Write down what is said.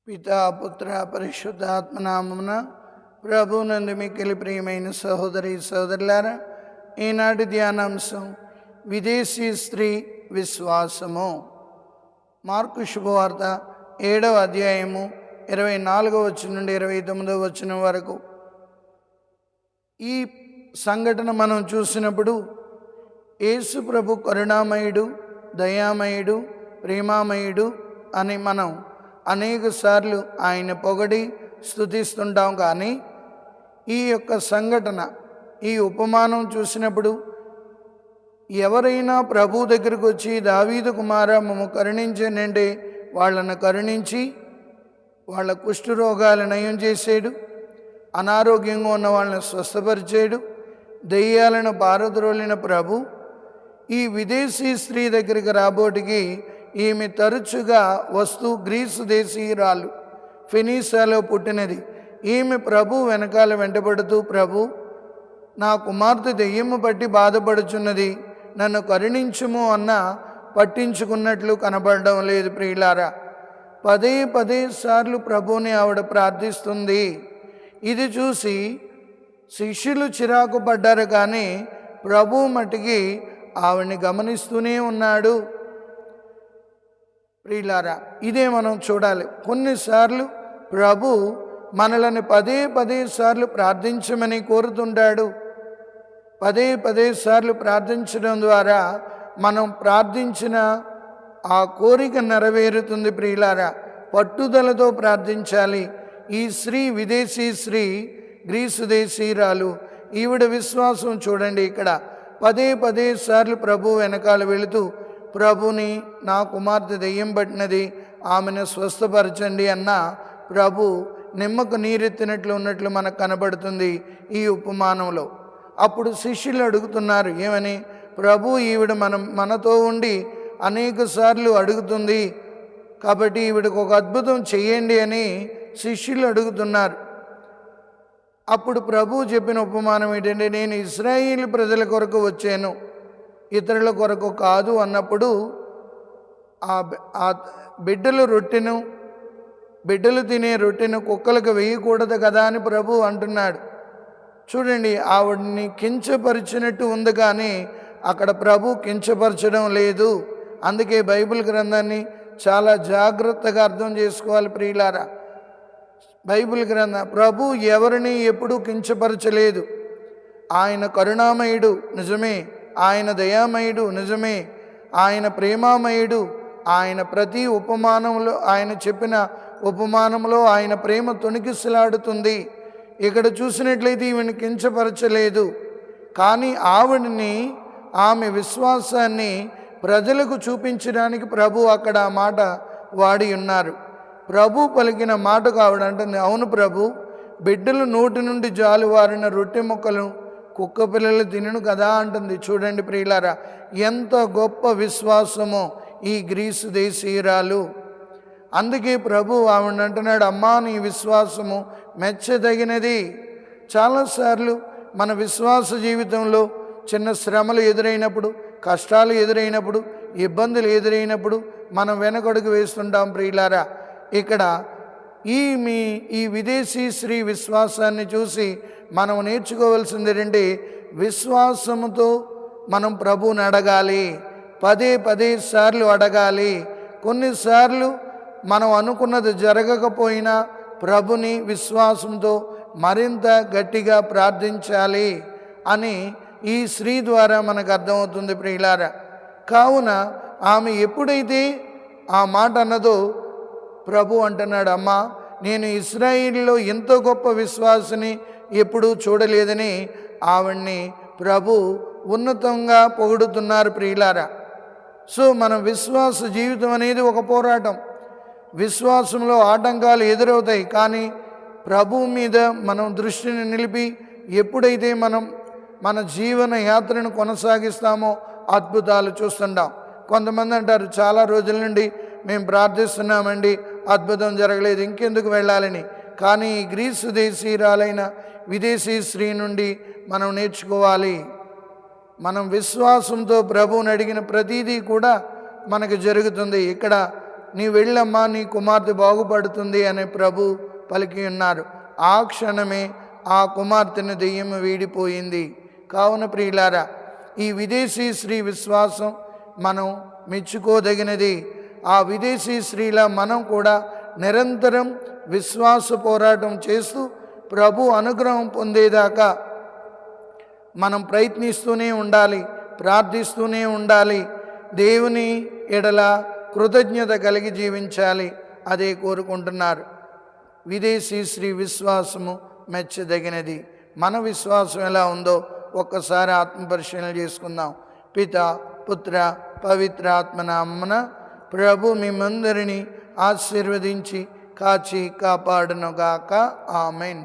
పితా పుత్ర పరిశుద్ధాత్మనామమున ప్రభునందు మిక్కిలి ప్రియమైన సహోదరి సహోదరులారా, ఈనాటి ధ్యానాంశం విదేశీ స్త్రీ విశ్వాసము. మార్కు శుభవార్త 7వ అధ్యాయము 24వ వచనం నుండి 29వ వచనం వరకు. ఈ సంఘటన మనం చూసినప్పుడు యేసు ప్రభు కరుణామయుడు, దయామయుడు, ప్రేమామయుడు అని మనం అనేక సార్లు ఆయన పొగడి స్తుతిస్తుంటాం. కానీ ఈ యొక్క సంఘటన, ఈ ఉపమానం చూసినప్పుడు ఎవరైనా ప్రభు దగ్గరకు వచ్చి దావీదు కుమారా మమ్ము కరుణించనంటే వాళ్ళను కరుణించి వాళ్ళ కుష్ఠరోగాలు నయం చేసాడు, అనారోగ్యంగా ఉన్న వాళ్ళని స్వస్థపరిచాడు, దెయ్యాలను పారద్రోలిన ప్రభు ఈ విదేశీ స్త్రీ దగ్గరికి రాబోటికి ఈమె తరచుగా వస్తూ గ్రీసు దేశీయురాలు, ఫెనీసాలో పుట్టినది. ఈమె ప్రభు వెనకాల వెంటబడుతూ, ప్రభు నా కుమార్తె దెయ్యము పట్టి బాధపడుచున్నది, నన్ను కరుణించుము అన్న పట్టించుకున్నట్లు కనబడడం లేదు. ప్రియులారా, పదే సార్లు ప్రభుని ఆవిడ ప్రార్థిస్తుంది. ఇది చూసి శిష్యులు చిరాకు పడ్డారు, కానీ ప్రభు మటుకి ఆవిడ్ని గమనిస్తూనే ఉన్నాడు. ప్రియులారా, ఇదే మనం చూడాలి. కొన్నిసార్లు ప్రభు మనలను పదే సార్లు ప్రార్థించమని కోరుతుంటాడు. పదే సార్లు ప్రార్థించడం ద్వారా మనం ప్రార్థించిన ఆ కోరిక నెరవేరుతుంది. ప్రియులారా, పట్టుదలతో ప్రార్థించాలి. ఈ స్త్రీ విదేశీ స్త్రీ, గ్రీసు దేశీయురాలు. ఈవిడ విశ్వాసం చూడండి. ఇక్కడ పదే సార్లు ప్రభు వెనకాల వెళుతూ, ప్రభుని నా కుమార్తె దెయ్యం పట్టినది, ఆమెను స్వస్థపరచండి అన్న ప్రభు నిమ్మకు నీరెత్తినట్లు ఉన్నట్లు మనకు కనబడుతుంది ఈ ఉపమానంలో. అప్పుడు శిష్యులు అడుగుతున్నారు, ఏమని? ప్రభు ఈవిడ మనతో ఉండి అనేక సార్లు అడుగుతుంది, కాబట్టి ఈవిడకు ఒక అద్భుతం చెయ్యండి అని శిష్యులు అడుగుతున్నారు. అప్పుడు ప్రభు చెప్పిన ఉపమానం ఏంటంటే, నేను ఇశ్రాయేలు ప్రజల కొరకు వచ్చాను, ఇతరుల కొరకు కాదు అన్నప్పుడు ఆ బిడ్డలు తినే రొట్టెను కుక్కలకు వేయకూడదు కదా అని ప్రభు అంటున్నాడు. చూడండి, ఆవిడ్ని కించపరిచినట్టు ఉంది, కానీ అక్కడ ప్రభు కించపరచడం లేదు. అందుకే బైబిల్ గ్రంథాన్ని చాలా జాగ్రత్తగా అర్థం చేసుకోవాలి. ప్రియులారా, బైబిల్ గ్రంథం ప్రభు ఎవరిని ఎప్పుడూ కించపరచలేదు. ఆయన కరుణామయుడు నిజమే, ఆయన దయామయుడు నిజమే, ఆయన ప్రేమామయుడు. ఆయన ప్రతి ఉపమానంలో, ఆయన చెప్పిన ఉపమానంలో ఆయన ప్రేమ తొణికిసలాడుతుంది. ఇక్కడ చూసినట్లయితే ఈమెను కించపరచలేదు, కానీ ఆవిడని, ఆమె విశ్వాసాన్ని ప్రజలకు చూపించడానికి ప్రభు అక్కడ ఆ మాట వాడి ఉన్నారు. ప్రభు పలికిన మాటకు ఆవిడ అంటుంది, అవును ప్రభు, బిడ్డలు నోటి నుండి జాలువారిన రొట్టె ముక్కలు కుక్క పిల్లలు తినను కదా అంటుంది. చూడండి ప్రియులారా, ఎంత గొప్ప విశ్వాసమో ఈ గ్రీసు దేశీయురాలు. అందుకే ప్రభు ఆవిడ అంటున్నాడు, అమ్మా నీ విశ్వాసము మెచ్చదగినది. చాలాసార్లు మన విశ్వాస జీవితంలో చిన్న శ్రమలు ఎదురైనప్పుడు, కష్టాలు ఎదురైనప్పుడు, ఇబ్బందులు ఎదురైనప్పుడు మనం వెనకడుగు వేస్తుంటాం. ప్రియులారా, ఇక్కడ ఈ విదేశీ స్త్రీ విశ్వాసాన్ని చూసి మనం నేర్చుకోవాల్సింది ఏంటంటే, విశ్వాసముతో మనం ప్రభువుని అడగాలి, పదే సార్లు అడగాలి. కొన్నిసార్లు మనం అనుకున్నది జరగకపోయినా ప్రభుని విశ్వాసంతో మరింత గట్టిగా ప్రార్థించాలి అని ఈ స్త్రీ ద్వారా మనకు అర్థమవుతుంది. ప్రియులారా, కావున ఆమె ఎప్పుడైతే ఆ మాట అన్నదో ప్రభు అంటున్నాడు, అమ్మా నేను ఇశ్రాయేలులో ఎంతో గొప్ప విశ్వాసిని ఎప్పుడూ చూడలేదని ఆవిడ్ని ప్రభు ఉన్నతంగా పొగుడుతున్నారు. ప్రియులారా, సో మన విశ్వాస జీవితం అనేది ఒక పోరాటం. విశ్వాసంలో ఆటంకాలు ఎదురవుతాయి, కానీ ప్రభు మీద మనం దృష్టిని నిలిపి ఎప్పుడైతే మనం మన జీవన యాత్రను కొనసాగిస్తామో అద్భుతాలు చూస్తుంటాం. కొంతమంది అంటారు, చాలా రోజుల నుండి మేము ప్రార్థిస్తున్నామండి, అద్భుతం జరగలేదు, ఇంకెందుకు వెళ్ళాలని. కానీ ఈ గ్రీసు దేశీయురాలైన విదేశీ స్త్రీ నుండి మనం నేర్చుకోవాలి. మనం విశ్వాసంతో ప్రభువుని అడిగిన ప్రతీదీ కూడా మనకు జరుగుతుంది. ఇక్కడ నీ వెళ్ళమ్మా, నీ కుమార్తె బాగుపడుతుంది అని ప్రభు పలికి ఉన్నారు. ఆ క్షణమే ఆ కుమార్తెను దెయ్యం వీడిపోయింది. కావున ప్రియులారా, ఈ విదేశీ స్త్రీ విశ్వాసం మనం మెచ్చుకోదగినది. ఆ విదేశీ స్త్రీల మనం కూడా నిరంతరం విశ్వాస పోరాటం చేస్తూ ప్రభు అనుగ్రహం పొందేదాకా మనం ప్రయత్నిస్తూనే ఉండాలి, ప్రార్థిస్తూనే ఉండాలి. దేవుని ఎడల కృతజ్ఞత కలిగి జీవించాలి. అదే కోరుకుంటున్నారు. విదేశీ స్త్రీ విశ్వాసము మెచ్చదగినది. మన విశ్వాసం ఎలా ఉందో ఒక్కసారి ఆత్మపరిశీలన చేసుకుందాం. పిత, పుత్ర, పవిత్ర ఆత్మ నామమున ప్రభు మిమ్మందరినీ ఆశీర్వదించి కాచి కాపాడునుగాక. ఆమెన్.